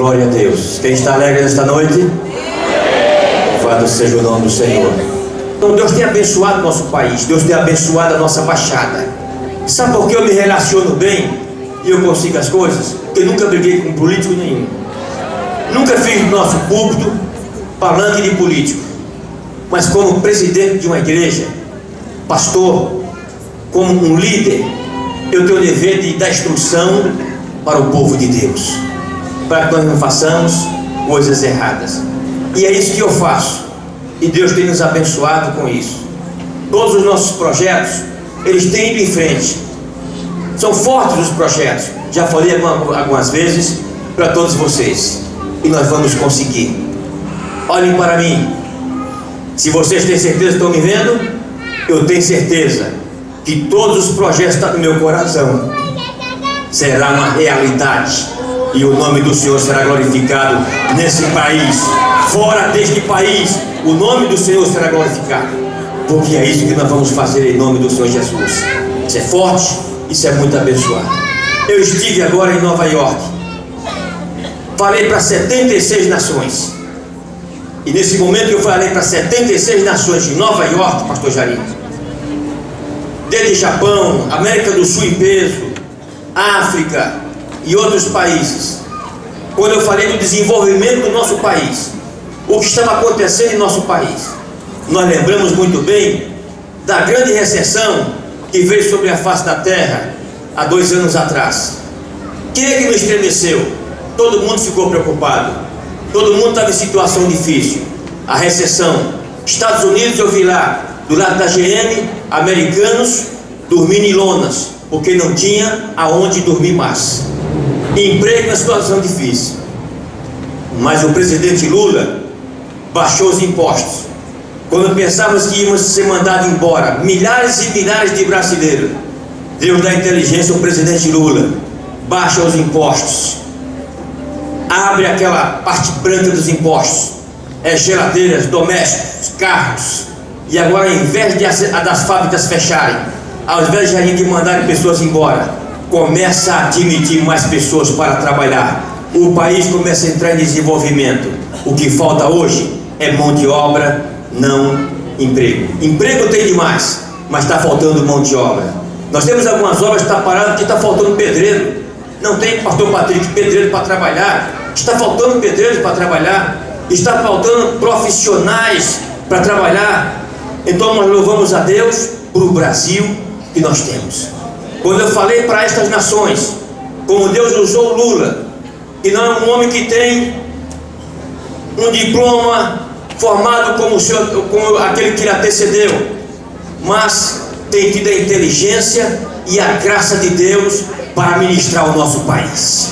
Glória a Deus. Quem está alegre nesta noite? Louvado seja o nome do Senhor. Então Deus tem abençoado o nosso país, Deus tem abençoado a nossa Baixada. Sabe por que eu me relaciono bem e eu consigo as coisas? Porque eu nunca briguei com político nenhum. Nunca fiz do nosso púlpito palanque de político. Mas como presidente de uma igreja, pastor, como um líder, eu tenho o dever de dar instrução para o povo de Deus, para que nós não façamos coisas erradas. E é isso que eu faço. E Deus tem nos abençoado com isso. Todos os nossos projetos, eles têm ido em frente. São fortes os projetos. Já falei algumas vezes para todos vocês. E nós vamos conseguir. Olhem para mim. Se vocês têm certeza que estão me vendo, eu tenho certeza que todos os projetos que estão no meu coração será uma realidade. E o nome do Senhor será glorificado nesse país. Fora deste país, o nome do Senhor será glorificado. Porque é isso que nós vamos fazer em nome do Senhor Jesus. Isso é forte, isso é muito abençoado. Eu estive agora em Nova York. Falei para 76 nações. E nesse momento eu falei para 76 nações de Nova York, pastor Jair. Desde Japão, América do Sul em peso, África e outros países. Quando eu falei do desenvolvimento do nosso país, o que estava acontecendo em nosso país, nós lembramos muito bem da grande recessão que veio sobre a face da terra há 2 anos atrás. Quem é que nos estremeceu? Todo mundo ficou preocupado, todo mundo estava em situação difícil. A recessão. Estados Unidos, eu vi lá, do lado da GM, americanos dormindo em lonas, porque não tinha aonde dormir mais. Emprego na situação difícil. Mas o presidente Lula baixou os impostos. Quando pensávamos que íamos ser mandados embora, milhares e milhares de brasileiros, Deus dá inteligência ao presidente Lula, baixa os impostos, abre aquela parte branca dos impostos, geladeiras, domésticos, carros. E agora, ao invés das fábricas fecharem, ao invés de a gente mandarem pessoas embora, começa a admitir mais pessoas para trabalhar. O país começa a entrar em desenvolvimento. O que falta hoje é mão de obra, não emprego. Emprego tem demais, mas está faltando mão de obra. Nós temos algumas obras que estão paradas porque está faltando pedreiro. Não tem, pastor Patrick, pedreiro para trabalhar. Está faltando pedreiros para trabalhar. Está faltando profissionais para trabalhar. Então nós louvamos a Deus por o Brasil que nós temos. Quando eu falei para estas nações, como Deus usou Lula, que não é um homem que tem um diploma formado como aquele que lhe antecedeu, mas tem tido a inteligência e a graça de Deus para ministrar o nosso país.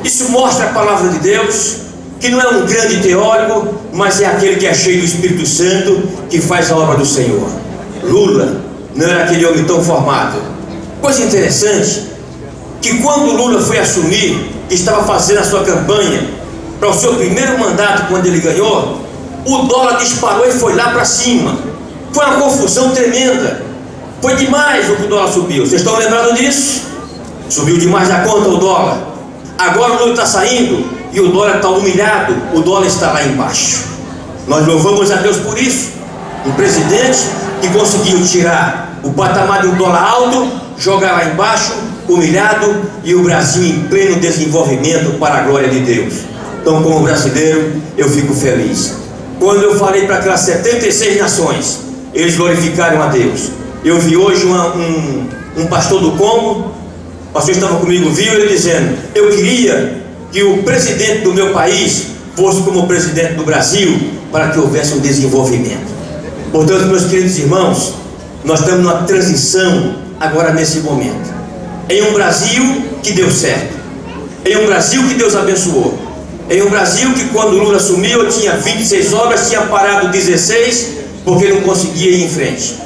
Isso mostra a palavra de Deus, que não é um grande teórico, mas é aquele que é cheio do Espírito Santo, que faz a obra do Senhor. Lula não era aquele homem tão formado. Coisa interessante, que quando Lula foi assumir, estava fazendo a sua campanha para o seu primeiro mandato, quando ele ganhou, o dólar disparou e foi lá para cima. Foi uma confusão tremenda. Foi demais o que o dólar subiu. Vocês estão lembrados disso? Subiu demais da conta o dólar. Agora o Lula está saindo e o dólar está humilhado, o dólar está lá embaixo. Nós louvamos a Deus por isso. Um presidente que conseguiu tirar o patamar de um dólar alto, jogar lá embaixo, humilhado, e o Brasil em pleno desenvolvimento para a glória de Deus. Então, como brasileiro, eu fico feliz. Quando eu falei para aquelas 76 nações, eles glorificaram a Deus. Eu vi hoje um pastor do Congo, o pastor estava comigo, viu ele dizendo: eu queria que o presidente do meu país fosse como o presidente do Brasil, para que houvesse um desenvolvimento. Portanto, meus queridos irmãos, nós estamos numa transição agora nesse momento, em um Brasil que deu certo, em um Brasil que Deus abençoou, em um Brasil que quando Lula assumiu eu tinha 26 obras, tinha parado 16 porque não conseguia ir em frente.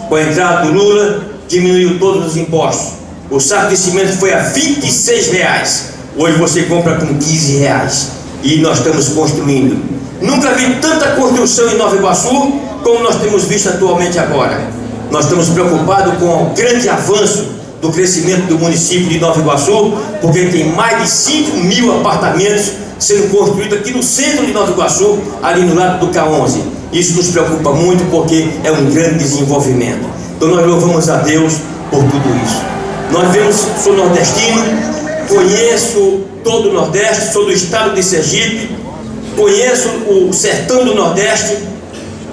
Com a entrada do Lula, diminuiu todos os impostos. O saco de cimento foi a R$26. Hoje você compra com R$15. E nós estamos construindo. Nunca vi tanta construção em Nova Iguaçu como nós temos visto atualmente agora. Nós estamos preocupados com o grande avanço do crescimento do município de Nova Iguaçu, porque tem mais de 5.000 apartamentos sendo construído aqui no centro de Nova Iguaçu, ali no lado do K11. Isso nos preocupa muito porque é um grande desenvolvimento. Então nós louvamos a Deus por tudo isso. Nós vemos, sou nordestino, conheço todo o Nordeste, sou do estado de Sergipe, conheço o sertão do Nordeste.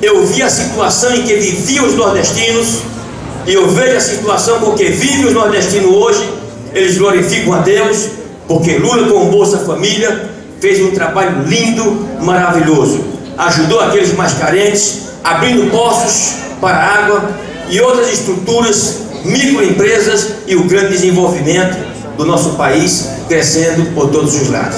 Eu vi a situação em que viviam os nordestinos e eu vejo a situação porque vivem os nordestinos hoje. Eles glorificam a Deus porque Lula, com o Bolsa Família, fez um trabalho lindo, maravilhoso. Ajudou aqueles mais carentes, abrindo poços para água e outras estruturas, microempresas, e o grande desenvolvimento do nosso país crescendo por todos os lados.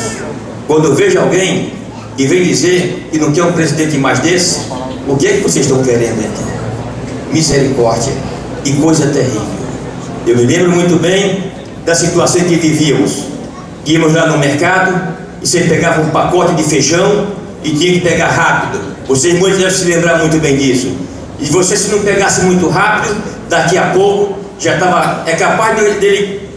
Quando eu vejo alguém que vem dizer que não quer um presidente mais desse, o que é que vocês estão querendo então? Misericórdia, que coisa terrível. Eu me lembro muito bem da situação em que vivíamos. Íamos lá no mercado e você pegava um pacote de feijão e tinha que pegar rápido. Vocês muitos devem se lembrar muito bem disso. E você, se não pegasse muito rápido, daqui a pouco já estava, é capaz dele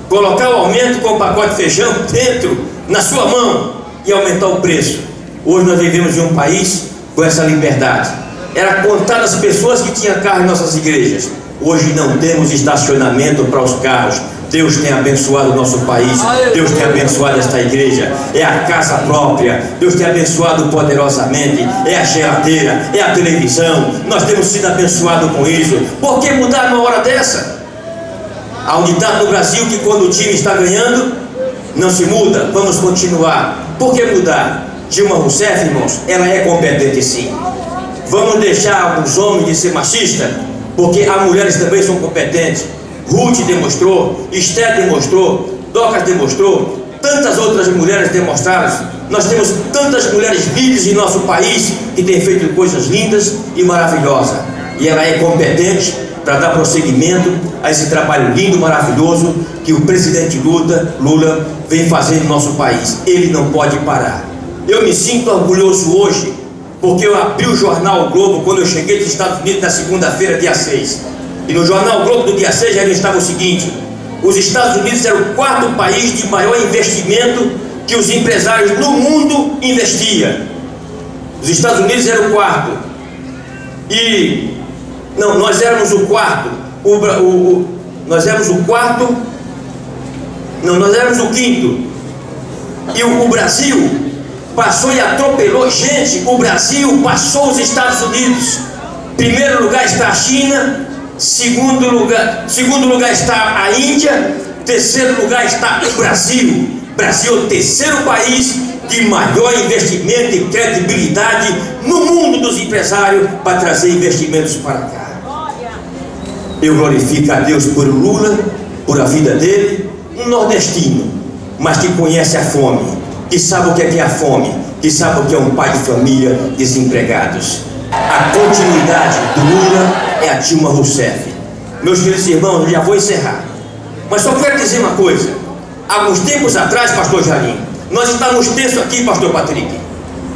colocar o aumento com o pacote de feijão dentro, na sua mão, e aumentar o preço. Hoje nós vivemos em um país com essa liberdade. Era contadas as pessoas que tinham carro em nossas igrejas. Hoje não temos estacionamento para os carros. Deus tem abençoado o nosso país, Deus tem abençoado esta igreja, é a casa própria, Deus tem abençoado poderosamente, é a geladeira, é a televisão, nós temos sido abençoados com isso. Por que mudar numa hora dessa? Há um ditado no Brasil que quando o time está ganhando, não se muda, vamos continuar. Por que mudar? Dilma Rousseff, irmãos, ela é competente sim. Vamos deixar os homens de ser machistas, porque as mulheres também são competentes. Ruth demonstrou, Esther demonstrou, Docas demonstrou, tantas outras mulheres demonstraram. Nós temos tantas mulheres líderes em nosso país que têm feito coisas lindas e maravilhosas. E ela é competente para dar prosseguimento a esse trabalho lindo, maravilhoso que o presidente Lula vem fazendo no nosso país. Ele não pode parar. Eu me sinto orgulhoso hoje porque eu abri o jornal o Globo quando eu cheguei dos Estados Unidos na segunda-feira, dia 6. E no jornal Globo do dia 6 já estava o seguinte: os Estados Unidos eram o quarto país de maior investimento que os empresários no mundo investiam. Os Estados Unidos eram o quarto. E não, nós éramos o quarto. Nós éramos o quarto. Não, nós éramos o quinto. E o Brasil passou e atropelou. Gente, o Brasil passou os Estados Unidos. Primeiro lugar está a China. Segundo lugar está a Índia. Terceiro lugar está o Brasil. Brasil é o terceiro país de maior investimento e credibilidade no mundo dos empresários para trazer investimentos para cá. Eu glorifico a Deus por Lula, por a vida dele, um nordestino, mas que conhece a fome, que sabe o que é a fome, que sabe o que é um pai de família desempregados. A continuidade do Lula é a Dilma Rousseff. Meus queridos irmãos, eu já vou encerrar, mas só quero dizer uma coisa. Alguns tempos atrás, pastor Jarim, nós estávamos tensos aqui, pastor Patrick,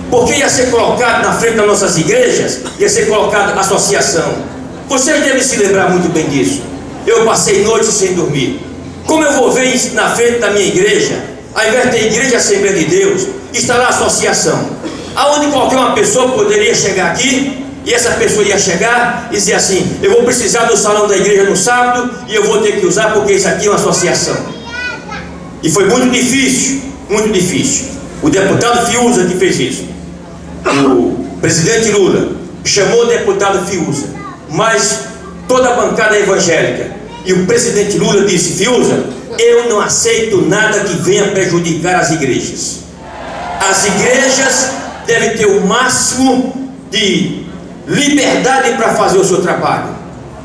porque ia ser colocado na frente das nossas igrejas, ia ser colocado associação. Vocês devem se lembrar muito bem disso. Eu passei noites sem dormir. Como eu vou ver na frente da minha igreja, ao invés de ter igreja Assembleia de Deus, está lá a associação, aonde qualquer uma pessoa poderia chegar aqui, e essa pessoa ia chegar e dizer assim: eu vou precisar do salão da igreja no sábado e eu vou ter que usar porque isso aqui é uma associação. E foi muito difícil, muito difícil. O deputado Fiuza que fez isso. O presidente Lula chamou o deputado Fiuza, mas toda a bancada evangélica, e o presidente Lula disse: Fiuza, eu não aceito nada que venha prejudicar as igrejas. As igrejas devem ter o máximo de liberdade para fazer o seu trabalho.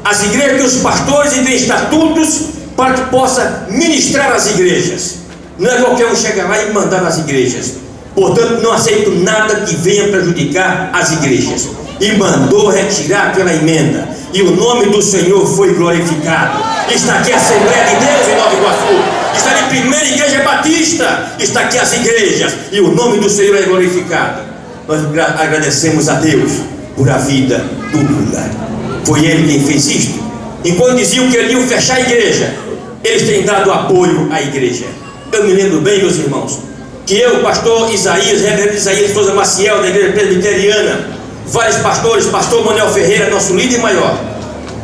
As igrejas, que os pastores têm estatutos para que possa ministrar as igrejas. Não é qualquer um chegar lá e mandar nas igrejas. Portanto, não aceito nada que venha prejudicar as igrejas. E mandou retirar aquela emenda. E o nome do Senhor foi glorificado. Está aqui a Assembleia de Deus em Nova Iguaçu. Está ali a primeira igreja batista. Está aqui as igrejas. E o nome do Senhor é glorificado. Nós agradecemos a Deus por a vida do Lula. Foi ele quem fez isto. Enquanto diziam que iam fechar a igreja, eles têm dado apoio à igreja. Eu me lembro bem, meus irmãos, que eu, pastor Isaías, reverendo Isaías Souza Maciel, da igreja presbiteriana, vários pastores, pastor Manuel Ferreira, nosso líder maior,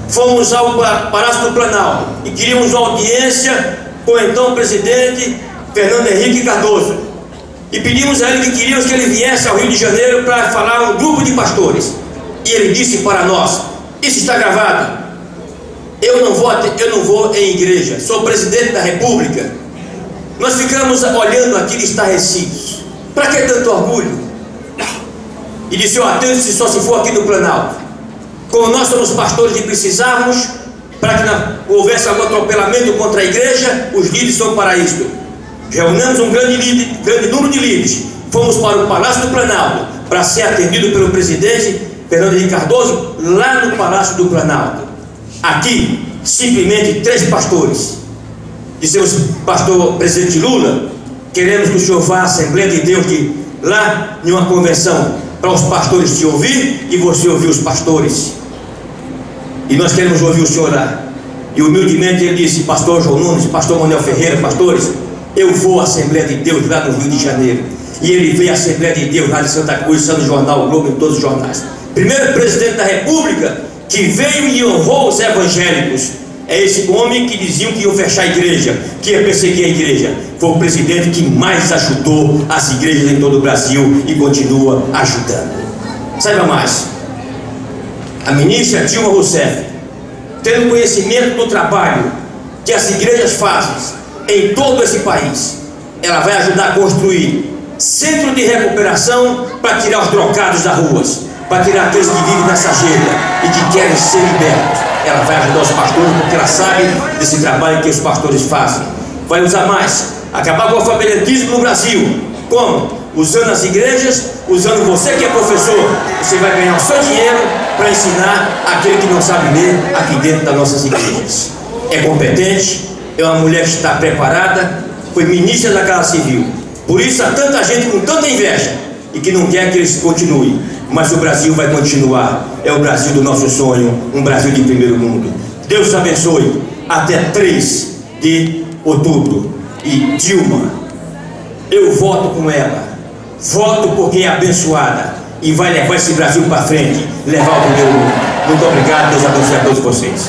fomos ao Palácio do Planalto e queríamos uma audiência com o então presidente Fernando Henrique Cardoso, e pedimos a ele que queríamos que ele viesse ao Rio de Janeiro para falar a um grupo de pastores, e ele disse para nós, isso está gravado, eu não vou em igreja, sou presidente da República. Nós ficamos olhando aquilo estarrecidos, para que tanto orgulho? E disse, atende-se só se for aqui no Planalto. Como nós somos pastores e precisávamos, para que não houvesse algum atropelamento contra a igreja, os líderes são para isto. Reunimos um grande número de líderes, fomos para o Palácio do Planalto, para ser atendido pelo presidente Fernando Henrique Cardoso, lá no Palácio do Planalto. Aqui, simplesmente 3 pastores. Dissemos, pastor presidente Lula, queremos que o senhor vá à Assembleia de Deus, lá em uma convenção, para os pastores te ouvir e você ouvir os pastores. E nós queremos ouvir o senhor lá. E humildemente ele disse, pastor João Nunes, pastor Manuel Ferreira, pastores, eu vou à Assembleia de Deus lá no Rio de Janeiro. E ele veio à Assembleia de Deus lá de Santa Cruz, saiu no jornal O Globo, em todos os jornais. Primeiro presidente da República que veio e honrou os evangélicos. É esse homem que diziam que iam fechar a igreja, que ia perseguir a igreja. Foi o presidente que mais ajudou as igrejas em todo o Brasil e continua ajudando. Saiba mais, a ministra Dilma Rousseff, tendo conhecimento do trabalho que as igrejas fazem em todo esse país, ela vai ajudar a construir centro de recuperação para tirar os trocados das ruas, para tirar aqueles que vivem na sarjeta e que querem ser libertos. Ela vai ajudar os pastores porque ela sabe desse trabalho que os pastores fazem. Vai usar mais, acabar com o alfabetismo no Brasil. Como? Usando as igrejas, usando você que é professor. Você vai ganhar o seu dinheiro para ensinar aquele que não sabe ler aqui dentro das nossas igrejas. É competente, é uma mulher que está preparada, foi ministra da Casa Civil. Por isso há tanta gente com tanta inveja e que não quer que eles continuem. Mas o Brasil vai continuar. É o Brasil do nosso sonho, um Brasil de primeiro mundo. Deus abençoe. Até 3 de outubro. E Dilma, eu voto com ela. Voto porque é abençoada e vai levar esse Brasil para frente, levar o primeiro mundo. Muito obrigado, Deus abençoe a todos vocês.